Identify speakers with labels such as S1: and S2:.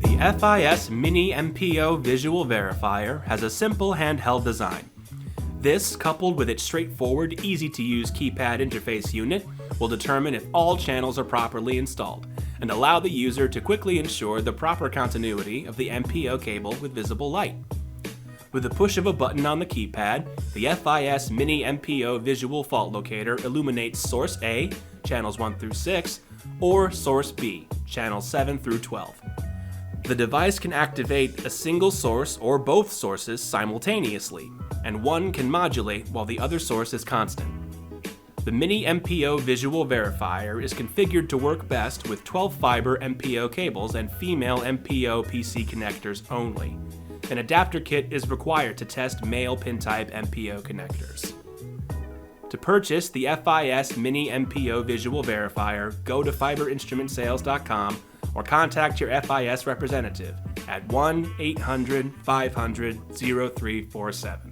S1: The FIS Mini MPO Visual Verifier has a simple handheld design. This, coupled with its straightforward, easy-to-use keypad interface unit, will determine if all channels are properly installed and allow the user to quickly ensure the proper continuity of the MPO cable with visible light. With the push of a button on the keypad, the FIS Mini MPO Visual Fault Locator illuminates source A, channels 1 through 6, or source B, channels 7 through 12. The device can activate a single source or both sources simultaneously, and one can modulate while the other source is constant. The Mini MPO Visual Verifier is configured to work best with 12-fiber MPO cables and female MPO PC connectors only. An adapter kit is required to test male pin-type MPO connectors. To purchase the FIS Mini MPO Visual Verifier, go to fiberinstrumentsales.com or contact your FIS representative at 1-800-500-0347.